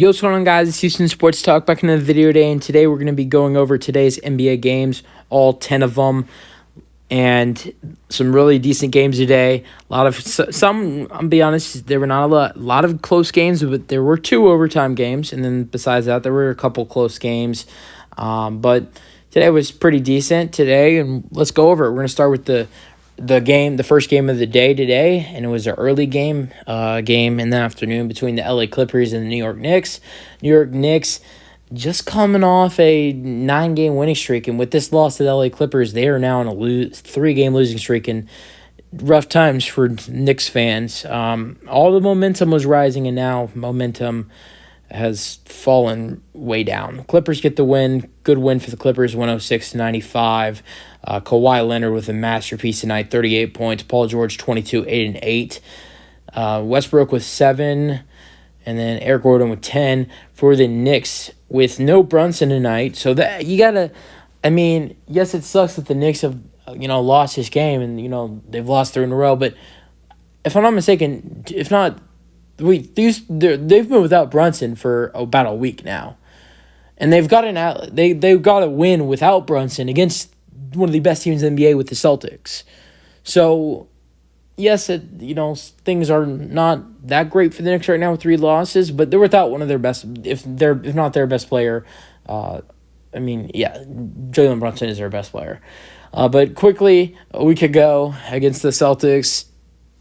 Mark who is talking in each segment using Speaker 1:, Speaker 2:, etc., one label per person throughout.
Speaker 1: Yo, what's going on, guys? It's Houston Sports Talk back in the video today, and today we're going to be going over today's NBA games, all 10 of them, and some really decent games today. A lot of some, I'll be honest, there were not a lot of close games, but there were 2 overtime games, and then besides that, there were a couple close games. But today was pretty decent today, and let's go over it. We're going to start with the first game of the day today, and it was an early game in the afternoon between the LA Clippers and the New York Knicks. New York Knicks just coming off a 9-game winning streak, and with this loss to the LA Clippers, they are now on a 3-game losing streak, and rough times for Knicks fans. All the momentum was rising, and now momentum has fallen way down. Clippers get the win. Good win for the Clippers, 106-95. Kawhi Leonard with a masterpiece tonight, 38 points. Paul George, 22, 8 and 8. Westbrook with 7, and then Eric Gordon with 10 for the Knicks with no Brunson tonight. So that you gotta, yes, it sucks that the Knicks have lost this game, and they've lost 3 in a row. But if I'm not mistaken, if not, they've been without Brunson for about a week now, and they've got a win without Brunson against one of the best teams in the NBA with the Celtics. So yes, things are not that great for the Knicks right now with 3 losses, but they're without one of their best, if not their best player. Jalen Brunson is their best player. But quickly, a week ago against the Celtics,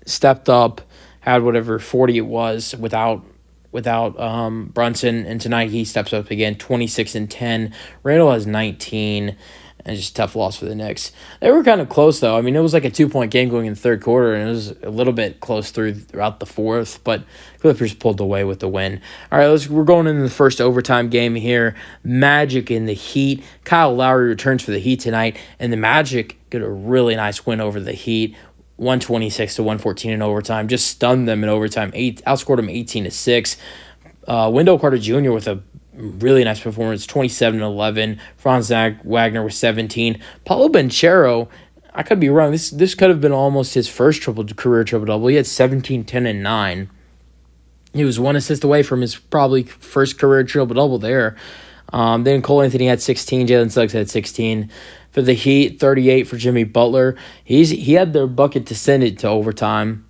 Speaker 1: stepped up, had whatever 40 it was without Brunson, and tonight he steps up again, 26 and 10. Randall has 19, and just a tough loss for the Knicks. They were kind of close though. It was like a 2-point game going in the third quarter, and it was a little bit close throughout the fourth, but Clippers pulled away with the win. All right, we're going into the first overtime game here. Magic and the Heat. Kyle Lowry returns for the Heat tonight, and the Magic get a really nice win over the Heat. 126-114 in overtime. Just stunned them in overtime. Outscored them 18-6. Wendell Carter Jr. with a really nice performance, 27-11. Franz Wagner with 17. Paulo Banchero, I could be wrong. This could have been almost his first career triple-double. He had 17, 10, and 9. He was 1 assist away from his probably first career triple-double there. Then Cole Anthony had 16. Jalen Suggs had 16. For the Heat, 38 for Jimmy Butler. He had their bucket to send it to overtime.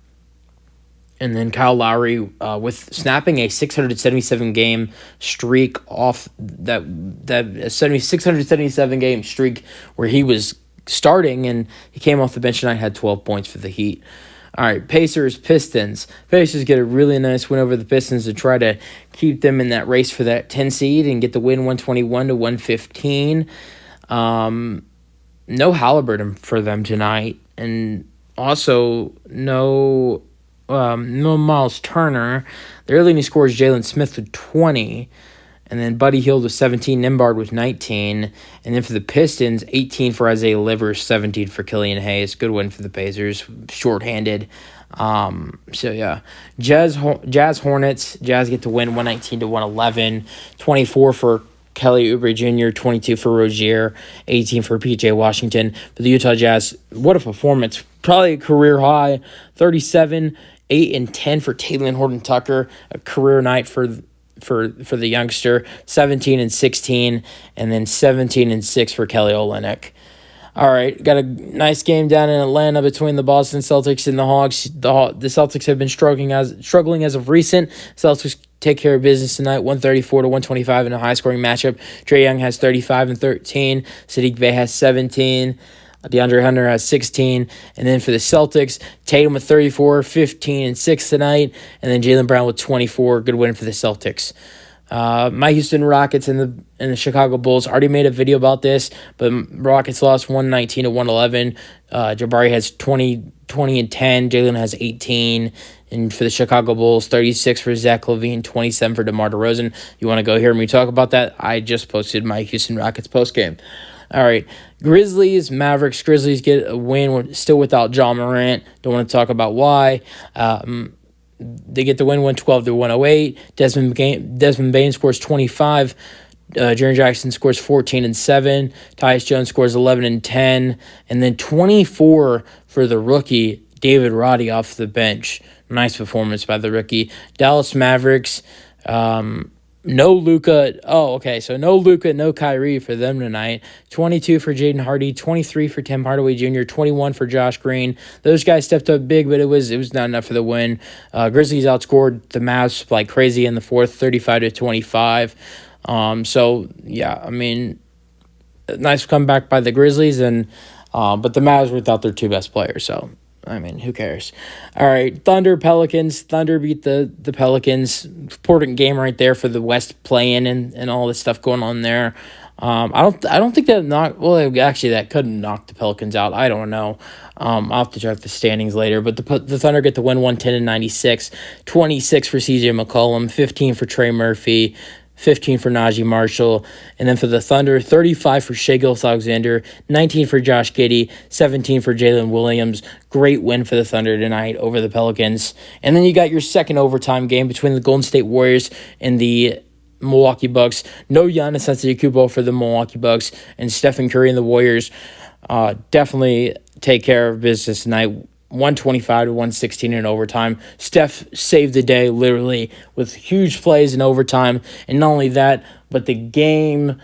Speaker 1: And then Kyle Lowry with snapping a 677-game streak off that 677-game streak where he was starting, and he came off the bench tonight, had 12 points for the Heat. All right, Pacers, Pistons. Pacers get a really nice win over the Pistons to try to keep them in that race for that 10 seed and get the win 121-115. No Halliburton for them tonight, and also no Miles Turner. Their leading scorer is Jalen Smith with 20, and then Buddy Hield with 17, Nembhard with 19, and then for the Pistons, 18 for Isaiah Livers, 17 for Killian Hayes. Good win for the Pacers, shorthanded. Jazz Hornets. Jazz get to win 119-111, 24 for Kelly Oubre Jr., 22 for Rozier, 18 for P.J. Washington. For the Utah Jazz, what a performance. Probably a career high, 37, 8, and 10 for Talen Horton-Tucker, a career night for the youngster, 17 and 16, and then 17 and 6 for Kelly Olynyk. All right, got a nice game down in Atlanta between the Boston Celtics and the Hawks. The Celtics have been struggling as of recent. Celtics take care of business tonight, 134-125 in a high-scoring matchup. Trae Young has 35 and 13. Sadiq Bey has 17. DeAndre Hunter has 16. And then for the Celtics, Tatum with 34, 15 and 6 tonight. And then Jaylen Brown with 24. Good win for the Celtics. My Houston Rockets and the Chicago Bulls already made a video about this, but Rockets lost 119-111. Jabari has 20 and 10. Jalen has 18. And for the Chicago Bulls, 36 for Zach LaVine, 27 for DeMar DeRozan. You want to go hear me talk about that? I just posted my Houston Rockets postgame. All right, Grizzlies, Mavericks. Grizzlies get a win. We're still without John Morant. Don't want to talk about why. They get the win 112-108. Desmond Bane scores 25. Jaren Jackson scores 14 and 7. Tyus Jones scores 11 and 10. And then 24 for the rookie, David Roddy, off the bench. Nice performance by the rookie. Dallas Mavericks. No Luca. Oh, okay. So no Luca, no Kyrie for them tonight. 22 for Jaden Hardy, 23 for Tim Hardaway Jr., 21 for Josh Green. Those guys stepped up big, but it was not enough for the win. Grizzlies outscored the Mavs like crazy in the fourth, 35-25. So yeah, I mean, nice comeback by the Grizzlies, and but the Mavs were without their two best players. So I mean, who cares? All right, Thunder, Pelicans. Thunder beat the Pelicans. Important game right there for the West play-in and all this stuff going on there. I don't think that knocked. Well, actually, that couldn't knock the Pelicans out. I don't know. I'll have to check the standings later. But the Thunder get the win 110-96, 26 for C.J. McCollum, 15 for Trey Murphy, 15 for Najee Marshall. And then for the Thunder, 35 for Shai Gilgeous-Alexander, 19 for Josh Giddey, 17 for Jalen Williams. Great win for the Thunder tonight over the Pelicans. And then you got your second overtime game between the Golden State Warriors and the Milwaukee Bucks. No Giannis Antetokounmpo for the Milwaukee Bucks, and Stephen Curry and the Warriors definitely take care of business tonight. 125-116 in overtime. Steph saved the day literally with huge plays in overtime, and not only that, but the game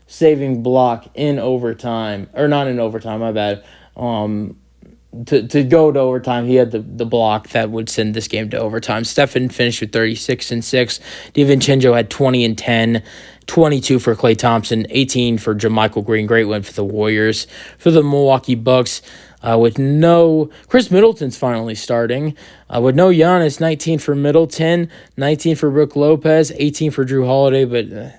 Speaker 1: saving block in overtime, or not in overtime, my bad. To go to overtime, he had the block that would send this game to overtime. Stephen finished with 36 and 6. DiVincenzo had 20 and 10. 22 for Klay Thompson, 18 for JaMychal Green. Great win for the Warriors. For the Milwaukee Bucks, with no Chris Middleton's finally starting. With no Giannis, 19 for Middleton, 19 for Brook Lopez, 18 for Drew Holiday, but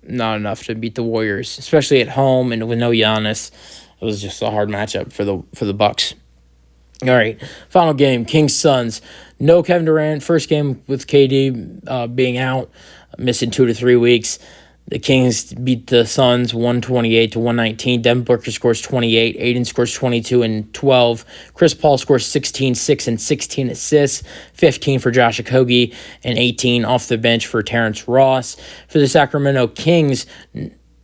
Speaker 1: not enough to beat the Warriors, especially at home and with no Giannis. It was just a hard matchup for the Bucks. All right, final game, Kings Suns. No Kevin Durant. First game with KD being out, missing 2 to 3 weeks. The Kings beat the Suns 128-119. Devin Booker scores 28. Aiden scores 22 and 12. Chris Paul scores 16, 6 and 16 assists. 15 for Josh Okogie and 18 off the bench for Terrence Ross. For the Sacramento Kings,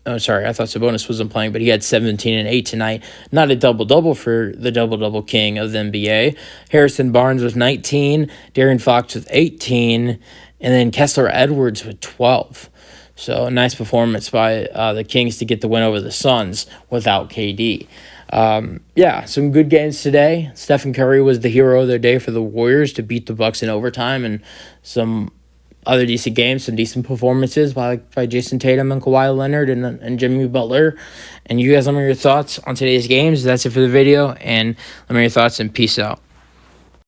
Speaker 1: oh, sorry, I thought Sabonis wasn't playing, but he had 17 and 8 tonight. Not a double-double for the double-double king of the NBA. Harrison Barnes with 19, De'Aaron Fox with 18, and then Kessler Edwards with 12. So a nice performance by the Kings to get the win over the Suns without KD. Some good games today. Stephen Curry was the hero of their day for the Warriors to beat the Bucks in overtime, and some other decent games, some decent performances by Jason Tatum and Kawhi Leonard and Jimmy Butler. And you guys let me know your thoughts on today's games. That's it for the video, and let me know your thoughts, and peace out.